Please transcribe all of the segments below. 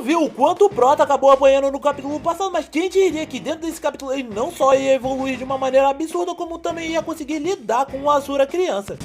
mundo viu o quanto o Prota acabou apanhando no capítulo passado, mas quem diria que dentro desse capítulo ele não só ia evoluir de uma maneira absurda, como também ia conseguir lidar com o Asura criança.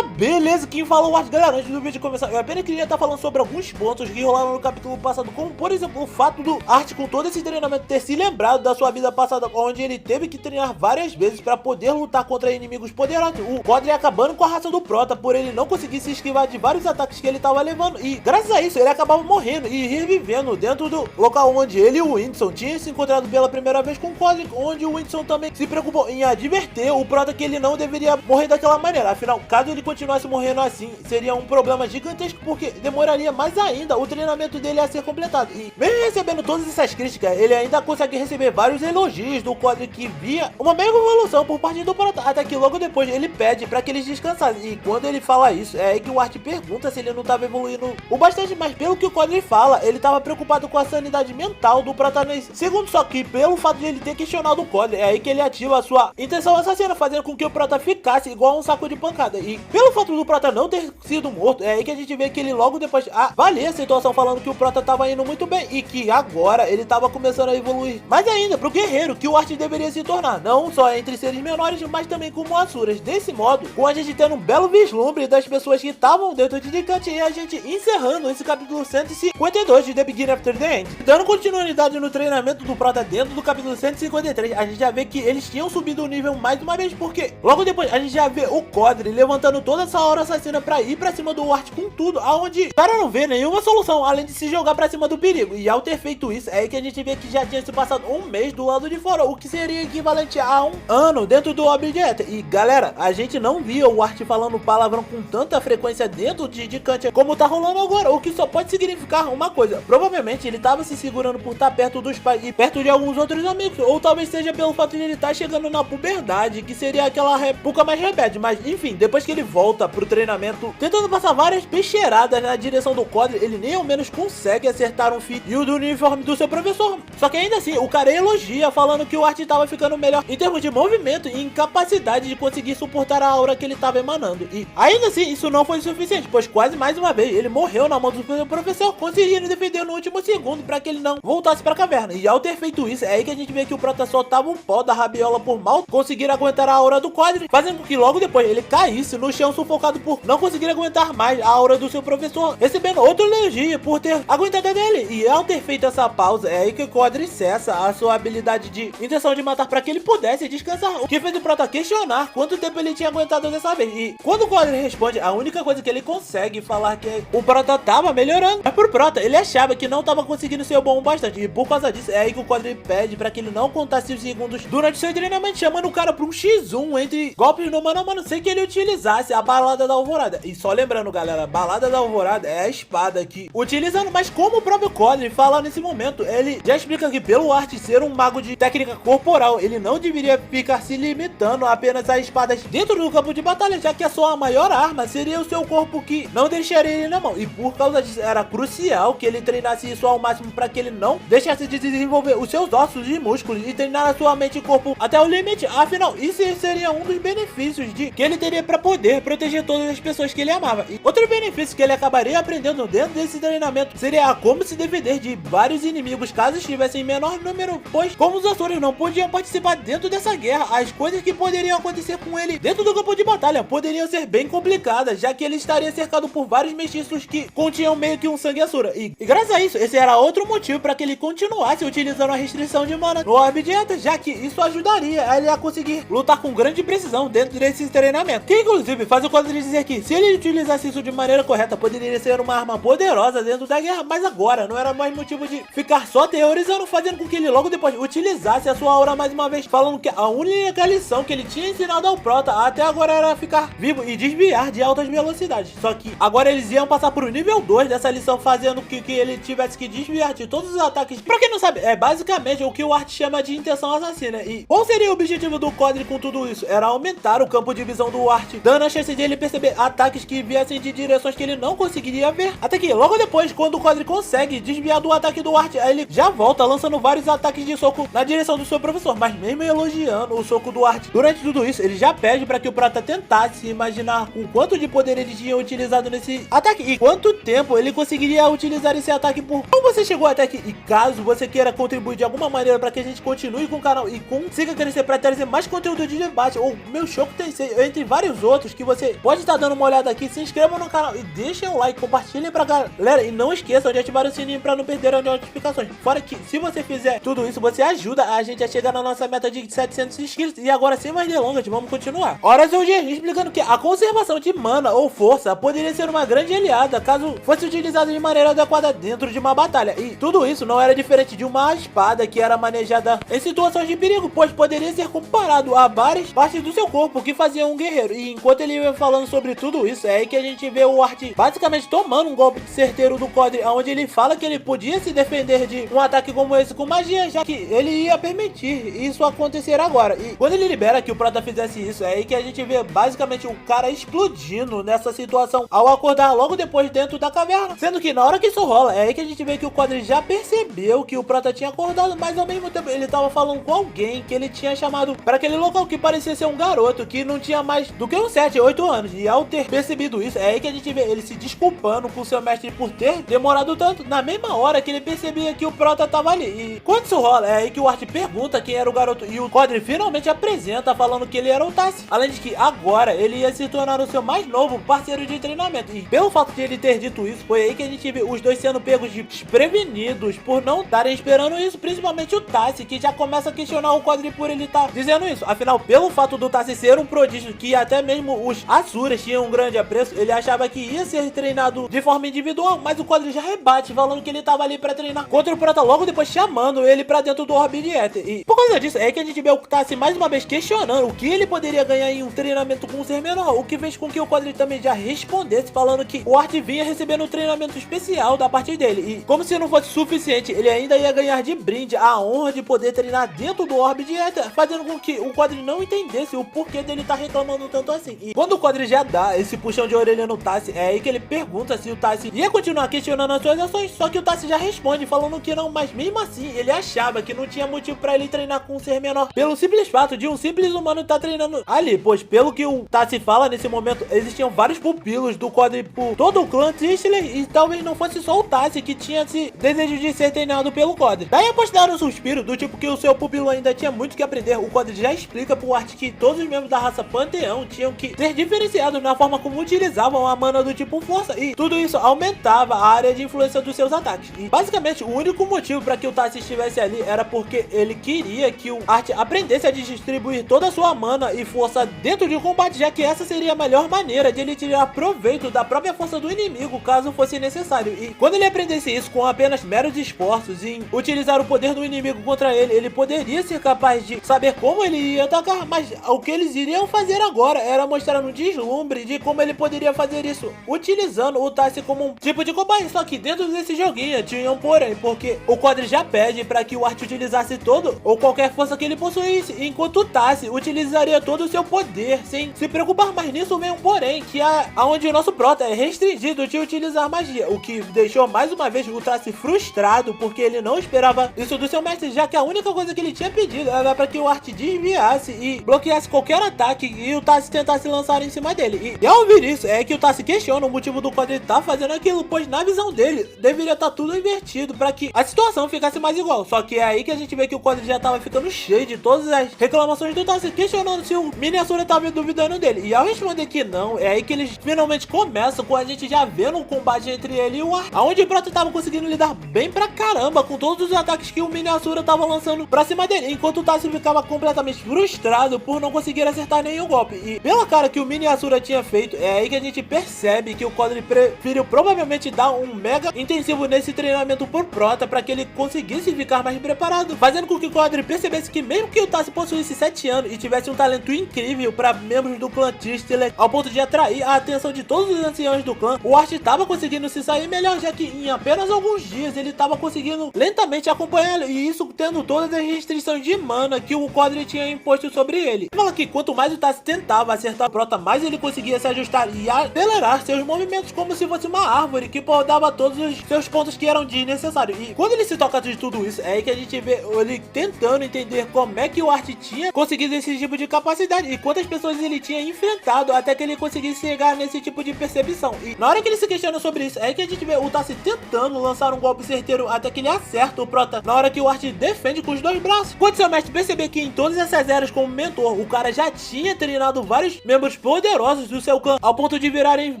Beleza, quem falou o Art, galera, antes do vídeo começar, eu apenas queria estar falando sobre alguns pontos que rolaram no capítulo passado, como por exemplo o fato do Art, com todo esse treinamento, ter se lembrado da sua vida passada, onde ele teve que treinar várias vezes para poder lutar contra inimigos poderosos, o Kodri acabando com a raça do Prota, por ele não conseguir se esquivar de vários ataques que ele estava levando, e graças a isso ele acabava morrendo e revivendo dentro do local onde ele e o Whindersson tinham se encontrado pela primeira vez com o Kodri, onde o Whindersson também se preocupou em adverter o Prota que ele não deveria morrer daquela maneira, afinal, caso ele continuasse morrendo assim, seria um problema gigantesco, porque demoraria mais ainda o treinamento dele a ser completado. E mesmo recebendo todas essas críticas, ele ainda consegue receber vários elogios do Kodri, que via uma mega evolução por parte do Prota, até que logo depois ele pede para que eles descansassem. E quando ele fala isso, é aí que o Art pergunta se ele não estava evoluindo o bastante, mas pelo que o Kodri fala, ele estava preocupado com a sanidade mental do protagonista. Segundo, só que pelo fato de ele ter questionado o Kodri, é aí que ele ativa a sua intenção assassina, fazendo com que o Prota ficasse igual a um saco de pancada. E pelo fato do Prota não ter sido morto, é aí que a gente vê que ele logo depois avalia a situação, falando que o Prota tava indo muito bem e que agora ele tava começando a evoluir mais ainda pro guerreiro que o Art deveria se tornar, não só entre seres menores, mas também como Asuras. Desse modo, com a gente tendo um belo vislumbre das pessoas que estavam dentro de Dicante, e a gente encerrando esse capítulo 152 de The Beginning After the End, dando continuidade no treinamento do Prota dentro do capítulo 153, a gente já vê que eles tinham subido o nível mais uma vez, porque logo depois a gente já vê o Kodri levantando toda essa hora assassina pra ir pra cima do Art com tudo, aonde o cara não vê nenhuma solução além de se jogar pra cima do perigo. E ao ter feito isso, é aí que a gente vê que já tinha se passado um mês do lado de fora, o que seria equivalente a um ano dentro do Objeto. E galera, a gente não via o Art falando palavrão com tanta frequência dentro de Dicante como tá rolando agora, o que só pode significar uma coisa: provavelmente ele tava se segurando por estar perto dos pais e perto de alguns outros amigos, ou talvez seja pelo fato de ele estar chegando na puberdade, que seria aquela época mais rebelde. Mas enfim, depois que ele volta pro treinamento, tentando passar várias peixeiradas na direção do Kodri, ele nem ao menos consegue acertar um fio do uniforme do seu professor. Só que ainda assim, o cara elogia, falando que o Art tava ficando melhor em termos de movimento e incapacidade de conseguir suportar a aura que ele tava emanando. E ainda assim, isso não foi suficiente, pois quase mais uma vez ele morreu na mão do seu professor, conseguindo defender no último segundo para que ele não voltasse pra caverna. E ao ter feito isso, é aí que a gente vê que o Prota soltava um pó da rabiola por mal conseguir aguentar a aura do Kodri, fazendo com que logo depois ele caísse no chão sufocado por não conseguir aguentar mais a aura do seu professor, recebendo outro elogio por ter aguentado dele. E ao ter feito essa pausa, é aí que o Kodri cessa a sua habilidade de intenção de matar para que ele pudesse descansar, o que fez o Prota questionar quanto tempo ele tinha aguentado dessa vez. E quando o Kodri responde, a única coisa que ele consegue falar que o Prota tava melhorando, mas pro Prota ele achava que não tava conseguindo ser bom o bastante, e por causa disso é aí que o Kodri pede para que ele não contasse os segundos durante seu treinamento, chamando o cara para um x1 entre golpes no mano a mano, sem que ele utilizasse a balada da alvorada. E só lembrando, galera, a balada da alvorada é a espada que utilizando, mas como o próprio Kodri fala nesse momento, ele já explica que pelo Art ser um mago de técnica corporal, ele não deveria ficar se limitando apenas a espadas dentro do campo de batalha, já que a sua maior arma seria o seu corpo, que não deixaria ele na mão. E por causa disso era crucial que ele treinasse isso ao máximo para que ele não deixasse de desenvolver os seus ossos e músculos e treinar a sua mente e corpo até o limite. Afinal, isso seria um dos benefícios que ele teria para poder proteger todas as pessoas que ele amava. E outro benefício que ele acabaria aprendendo dentro desse treinamento seria a como se defender de vários inimigos caso estivessem em menor número, pois como os Asuras não podiam participar dentro dessa guerra, as coisas que poderiam acontecer com ele dentro do campo de batalha poderiam ser bem complicadas, já que ele estaria cercado por vários mestiços que continham meio que um sangue Asura. E graças a isso, esse era outro motivo para que ele continuasse utilizando a restrição de mana no Orbe Dieta, já que isso ajudaria ele a conseguir lutar com grande precisão dentro desse treinamento, que inclusive faz o Kodri dizer que se ele utilizasse isso de maneira correta, poderia ser uma arma poderosa dentro da guerra, mas agora não era mais motivo de ficar só teorizando, fazendo com que ele logo depois utilizasse a sua aura mais uma vez, falando que a única lição que ele tinha ensinado ao Prota até agora era ficar vivo e desviar de altas velocidades. Só que agora eles iam passar pro nível 2 dessa lição, fazendo que ele tivesse que desviar de todos os ataques. Pra quem não sabe, é basicamente o que o Art chama de intenção assassina. E qual seria o objetivo do Kodri com tudo isso? Era aumentar o campo de visão do Art, dando a chance chance de ele perceber ataques que viessem de direções que ele não conseguiria ver. Até que logo depois, quando o Quadri consegue desviar do ataque do Art, aí ele já volta lançando vários ataques de soco na direção do seu professor, mas mesmo elogiando o soco do Art. Durante tudo isso, ele já pede para que o Prota tentasse imaginar o quanto de poder ele tinha utilizado nesse ataque e quanto tempo ele conseguiria utilizar esse ataque por... Como você chegou até aqui e caso você queira contribuir de alguma maneira para que a gente continue com o canal e consiga crescer para trazer mais conteúdo de debate ou meu Shoko Tensei, entre vários outros que você pode estar dando uma olhada aqui, se inscrevam no canal e deixem um like, compartilhem pra galera e não esqueçam de ativar o sininho para não perder as notificações. Fora que se você fizer tudo isso, você ajuda a gente a chegar na nossa meta de 700 inscritos. E agora, sem mais delongas, vamos continuar. Horas hoje explicando que a conservação de mana ou força poderia ser uma grande aliada caso fosse utilizada de maneira adequada dentro de uma batalha. E tudo isso não era diferente de uma espada que era manejada em situações de perigo, pois poderia ser comparado a várias partes do seu corpo que fazia um guerreiro. E enquanto ele ia falando sobre tudo isso, é aí que a gente vê o Art basicamente tomando um golpe certeiro do Quadri, onde ele fala que ele podia se defender de um ataque como esse com magia, já que ele ia permitir isso acontecer agora. E quando ele libera que o Prota fizesse isso, é aí que a gente vê basicamente o cara explodindo nessa situação ao acordar logo depois dentro da caverna. Sendo que na hora que isso rola, é aí que a gente vê que o Quadri já percebeu que o Prota tinha acordado, mas ao mesmo tempo ele tava falando com alguém que ele tinha chamado para aquele local que parecia ser um garoto que não tinha mais do que uns 7, 8 anos. E ao ter percebido isso, é aí que a gente vê ele se desculpando com seu mestre por ter demorado tanto, na mesma hora que ele percebia que o Prota tava ali. E quando isso rola, é aí que o Art pergunta quem era o garoto e o Quadri finalmente apresenta falando que ele era o Tassi. Além de que agora ele ia se tornar o seu mais novo parceiro de treinamento. E pelo fato de ele ter dito isso, foi aí que a gente viu os dois sendo pegos desprevenidos por não estarem esperando isso, principalmente o Tassi, que já começa a questionar o Quadri por ele estar dizendo isso. Afinal, pelo fato do Tassi ser um prodígio que até mesmo os Asuras tinham um grande apreço, ele achava que ia ser treinado de forma individual, mas o Quadri já rebate, falando que ele tava ali pra treinar contra o Prota, logo depois chamando ele pra dentro do Orbe de Éter. E por causa disso, é que a gente vê o Tassi mais uma vez questionando o que ele poderia ganhar em um treinamento com um ser menor, o que fez com que o Quadri também já respondesse, falando que o Art vinha recebendo um treinamento especial da parte dele, e como se não fosse suficiente, ele ainda ia ganhar de brinde a honra de poder treinar dentro do Orbe de Éter, fazendo com que o Quadri não entendesse o porquê dele estar reclamando tanto assim. E quando o Quadri já dá esse puxão de orelha no Tassi, é aí que ele pergunta se o Tassi ia continuar questionando as suas ações, só que o Tassi já responde falando que não, mas mesmo assim ele achava que não tinha motivo pra ele treinar com um ser menor, pelo simples fato de um simples humano estar treinando ali, pois pelo que o Tassi fala nesse momento, existiam vários pupilos do Quadri por todo o clã Tistler, e talvez não fosse só o Tassi que tinha esse desejo de ser treinado pelo Quadri. Daí após dar um suspiro do tipo que o seu pupilo ainda tinha muito que aprender, o Quadri já explica pro Art que todos os membros da raça Panteão tinham que ser diferenciados na forma como utilizavam a mana do tipo força, e tudo isso aumentava a área de influência dos seus ataques. E basicamente o único motivo para que o Tassi estivesse ali era porque ele queria que o Art aprendesse a distribuir toda a sua mana e força dentro de um combate, já que essa seria a melhor maneira de ele tirar proveito da própria força do inimigo caso fosse necessário. E quando ele aprendesse isso com apenas meros esforços em utilizar o poder do inimigo contra ele, ele poderia ser capaz de saber como ele ia atacar, mas o que eles iriam fazer agora era mostrar um deslumbre de como ele poderia fazer isso, utilizando o Tassi como um tipo de combate. Só que dentro desse joguinho tinha um porém, porque o Quadri já pede para que o Art utilizasse todo ou qualquer força que ele possuísse, enquanto o Tassi utilizaria todo o seu poder sem se preocupar. Mas nisso vem um porém, que é aonde o nosso Prota é restringido de utilizar magia, o que deixou mais uma vez o Tassi frustrado, porque ele não esperava isso do seu mestre, já que a única coisa que ele tinha pedido era para que o Art desviasse e bloqueasse qualquer ataque e o Tassi tentasse lançar em cima dele. E ao ouvir isso, é que o Tassi questiona o motivo do Quadri estar fazendo aquilo, pois na visão dele deveria estar tudo invertido para que a situação ficasse mais igual. Só que é aí que a gente vê que o Quadri já estava ficando cheio de todas as reclamações do Tassi, questionando se o Mini Asura estava duvidando dele. E ao responder que não, é aí que eles finalmente começam com a gente já vendo um combate entre ele e o Art, onde o Prota estava conseguindo lidar bem pra caramba com todos os ataques que o Mini Asura estava lançando pra cima dele, enquanto o Tassi ficava completamente frustrado por não conseguir acertar nenhum golpe. E pela cara que o Mini Asura tinha feito, é aí que a gente percebe que o Quadri preferiu provavelmente dar um mega intensivo nesse treinamento por Prota para que ele conseguisse ficar mais preparado, fazendo com que o Quadri percebesse que mesmo que o Tassi possuísse 7 anos e tivesse um talento incrível para membros do clã Tistler, ao ponto de atrair a atenção de todos os anciãos do clã, o Art estava conseguindo se sair melhor, já que em apenas alguns dias ele estava conseguindo lentamente acompanhá-lo, e isso tendo todas as restrições de mana que o Quadri tinha imposto sobre ele. Fala que quanto mais o Tassi tentava acertar o Prota, mais ele conseguia se ajustar e acelerar seus movimentos como se fosse uma árvore que podava todos os seus pontos que eram desnecessários. E quando ele se toca de tudo isso, é aí que a gente vê ele tentando entender como é que o Art tinha conseguido esse tipo de capacidade e quantas pessoas ele tinha enfrentado até que ele conseguisse chegar nesse tipo de percepção. E na hora que ele se questiona sobre isso, é aí que a gente vê o Tassi tentando lançar um golpe certeiro até que ele acerta o Prota na hora que o Art defende com os dois braços. Quando seu mestre perceber que em todas essas eras como mentor, o cara já tinha treinado vários membros poderosos do seu clã ao ponto de virarem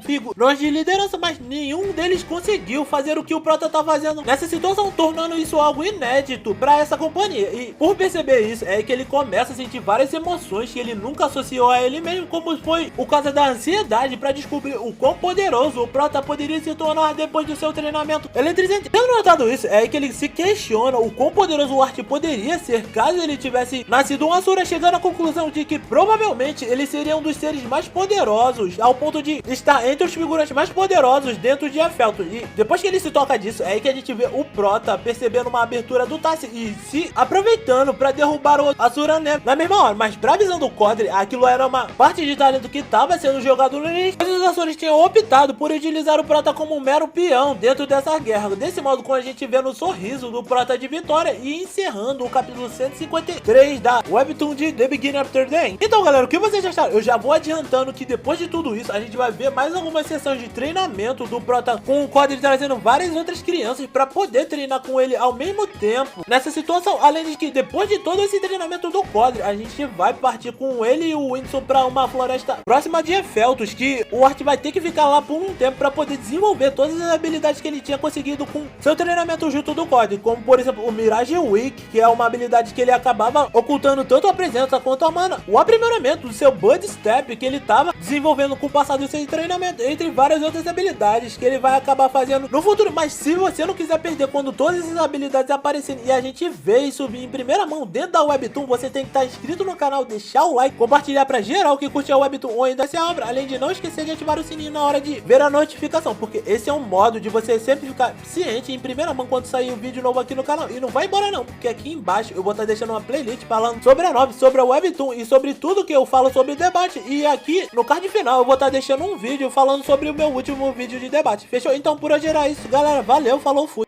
figuras de liderança, mas nenhum deles conseguiu fazer o que o Prota tá fazendo nessa situação, tornando isso algo inédito para essa companhia. E por perceber isso, é aí que ele começa a sentir várias emoções que ele nunca associou a ele mesmo, como foi o caso da ansiedade para descobrir o quão poderoso o Prota poderia se tornar depois do seu treinamento eletrizante. Tendo notado isso, é aí que ele se questiona o quão poderoso o Art poderia ser caso ele tivesse nascido um Asura, chegando à conclusão de que provavelmente ele seria um dos seres mais poderosos, ao ponto de estar entre os figurantes mais poderosos dentro de Afelto. E depois que ele se toca disso, é aí que a gente vê o Prota percebendo uma abertura do Tassi e se aproveitando para derrubar o Asura na mesma hora. Mas pra visão do Codri, aquilo era uma parte de talento que estava sendo jogado no início, mas os Asuras tinham optado por utilizar o Prota como um mero peão dentro dessa guerra. Desse modo, com a gente vendo o sorriso do Prota de vitória e encerrando o capítulo 153 da Webtoon de The Beginning After the End. Então galera, o que vocês acharam? Eu já vou adiantando que depois de tudo isso, a gente vai ver mais algumas sessões de treinamento do Prota, com o Codri trazendo várias outras crianças para poder treinar com ele ao mesmo tempo nessa situação. Além de que depois de todo esse treinamento do Codri, a gente vai partir com ele e o Windson para uma floresta próxima de Efeltos, que o Art vai ter que ficar lá por um tempo para poder desenvolver todas as habilidades que ele tinha conseguido com seu treinamento junto do Codri, como por exemplo o Mirage Weak, que é uma habilidade que ele acabava ocultando tanto a presença quanto a mana, o aprimoramento do seu Bud Step que ele estava desenvolvendo com o passar do seu treinamento, entre várias outras habilidades que ele vai acabar fazendo no futuro. Mas se você não quiser perder quando todas essas habilidades aparecerem e a gente vê isso vir em primeira mão dentro da Webtoon, você tem que estar inscrito no canal, deixar o like, compartilhar pra geral que curte a Webtoon ou ainda se obra, além de não esquecer de ativar o sininho na hora de ver a notificação, porque esse é um modo de você sempre ficar ciente em primeira mão quando sair um vídeo novo aqui no canal. E não vai embora não, porque aqui embaixo eu vou estar deixando uma playlist falando sobre a nova, sobre a Webtoon e sobre tudo que eu falo sobre debate. E aqui no card final eu vou estar deixando um vídeo falando sobre o meu último vídeo de debate. Fechou? Então por hoje era isso, galera. Valeu, falou, fui.